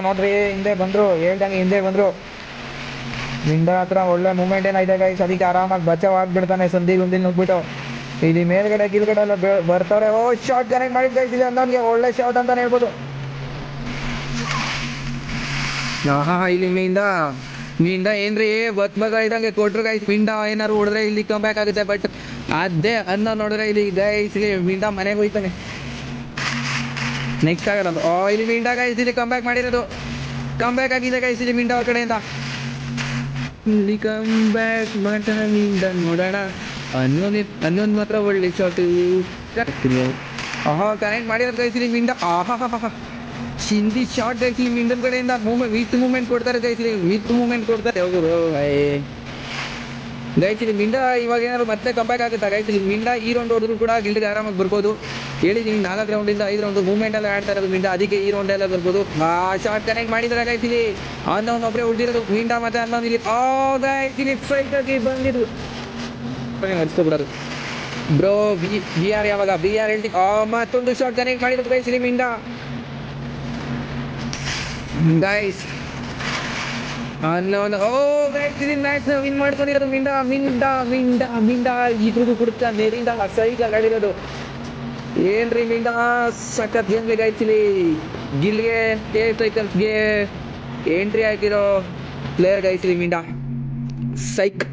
ನೋಡ್ರಿ ಹಿಂದೆ ಬಂದ್ರು, ಹೇಳ್ದಂಗೆ ಹಿಂದೆ ಬಂದ್ರು. ಮಿಂಡ ಹತ್ರ ಒಳ್ಳೆ ಮೂವ್ಮೆಂಟ್ ಏನಾಯ್ತು ಗೈಸ್, ಅದಕ್ಕೆ ಆರಾಮಾಗಿ ಬಚಾವ್ ಆಗ್ಬಿಡ್ತಾನೆ ಸಂಧಿ ಗುಂದಿ ನುಗ್ಬಿಟ್ಟು. ಇಲ್ಲಿ ಮೇಲ್ಗಡೆ ಗಿಲ್ಗಡೆ ಎಲ್ಲ ಬರ್ತಾರೆ. ಓ ಶಾರ್ಟ್ ಕನೆಕ್ಟ್ ಮಾಡಿದ್ ಗೈಸ್, ಇದೆ ಅನ್ನೋನ್ಗೆ ಒಳ್ಳೆ ಶಾರ್ಟ್ ಅಂತಾನೆ ಹೇಳ್ಬೋದು. ಇಲ್ಲಿ ಮಿಂಡ ಏನ್ರಿ ಇದ್ದಂಗೆ ಕೊಟ್ರು ಗೈಸ್. ಮಿಂಡ ಏನಾರು ಹೊಡೆದ್ರೆ ಇಲ್ಲಿ ಕಮ್ಬ್ಯಾಕ್ ಆಗುತ್ತೆ, ಬಟ್ ಅದೇ ಅನ್ನ ನೋಡಿದ್ರೆ ಇಲ್ಲಿ ಗೈಸ್ ಇಲ್ಲಿ ಮಿಂಡ ಮನೆಗೆ ಹೋಯ್ತಾನೆ. ನೆಕ್ಸ್ಟ್ ಆಗಲ್ಲ ಇಲ್ಲಿ ಮಿಂಡ ಗೈಸ್ ಇಲ್ಲಿ ಕಮ್ಬ್ಯಾಕ್ ಮಾಡಿರೋದು, ಕಮ್ಬ್ಯಾಕ್ ಆಗಿದೆ ಗೈಸ್ ಇಲ್ಲಿ ಮಿಂಡ ಅವ್ರ ಕಡೆಯಿಂದ. ಇಲ್ಲಿ ಕಮ್ಬ್ಯಾಕ್ ಮಾಡ್ತಾನೆ ಮಿಂಡ, ನೋಡೋಣ. ಅನ್ನೊಂದು ಮಾತ್ರ ಒಳ್ಳೆ ಶಾಟ್ ಕನೆಕ್ಟ್ ಮಾಡಿರೋದು ಗೈಸ್ ಇಲ್ಲಿ ಮಿಂಡ. ಚಿಂದಿ ಶಾರ್ಟ್ ಗೈಸ್ ಇಲ್ಲಿ ಮಿಂಡನ್ ಕಡೆಯಿಂದ ವಿತ್ ಮೂವ್ಮೆಂಟ್ ಕೊಡ್ತಾರೆ ಗೈಸ್ ಇಲ್ಲಿ, ವಿತ್ ಮೂವ್ಮೆಂಟ್ ಕೊಡ್ತಾರೆ ಹೋಗೋರು ಗೈಸ್ ಇಲ್ಲಿ ಮಿಂಡ. ಇವಾಗ ಏನಾದ್ರು ಮತ್ತೆ ಕಂಬ್ಯಾಕ್ ಆಗುತ್ತಾ ಗೈಸ್ ಇಲ್ಲಿ ಮಿಂಡ? ಈ ರೌಂಡ್ ಹೊಡೆದ್ರು ಕೂಡ ಗಿಲ್ಡ್ಗೆ ಆರಾಮಾಗಿ ಬರ್ಬೋದು. ಹೇಳಿದೀನಿ 4 ರೌಂಡಿಂದ 5 ರೌಂಡ್ ಮೂವ್ಮೆಂಟ್ ಎಲ್ಲ ಆಡ್ತಾ ಇರೋದು ಮಿಂಡ, ಅದಕ್ಕೆ ಈ ರೌಂಡ್ ಎಲ್ಲ ಬರ್ಬೋದು. ಶಾರ್ಟ್ ಕನೆಕ್ಟ್ ಮಾಡಿದ್ರೆ ಗೈಸ್ ಇಲ್ಲಿ ಒಬ್ಬರೇ ಉಳಿದಿರೋದು ಮಿಂಡ ಮತ್ತೆ ಅನ್ನೊಂದು ಇಲ್ಲಿ. ಗೈಸ್ ಇಲ್ಲಿ ಫೈಟ್ ಆಗಿ ಬಂದಿದ್ದು ಹಚ್ಕೊಬಿಡೋದು ಬ್ರೋ. ಬಿ ಆರ್ ಯಾವಾಗ BR ಹೇಳ್ತಿ. ಮತ್ತೊಂದು ಶಾರ್ಟ್ ಕನೆಕ್ಟ್ ಮಾಡಿರೋದು ಗೈಸ್ ಇಲ್ಲಿ ಮಿಂಡ. ಗೈಸ್ ಗೈಸ್ ಇಲ್ಲಿ ಮ್ಯಾಚ್ ವಿನ್ ಮಾಡ್ಕೊಂಡಿರೋದು ಮಿಂಡ. ಇದ್ರಿಗೂ ಕೊಡುತ್ತಾ ಮೇಲಿಂದ ಸೈಡ್ ಆಡಿರೋದು. ಏನ್ರಿ ಮಿಂಡ ಸಖತ್ ಗೇಮ್ ಗೈಸ್ ಇಲ್ಲಿ. ಗಿಲ್ಗೆ ಸೈಕಲ್ಸ್ಗೆ ಎಂಟ್ರಿ ಆಗಿರೋ ಪ್ಲೇಯರ್ ಗೈಸ್ ಇಲ್ಲಿ ಮಿಂಡ. ಸೈಕ್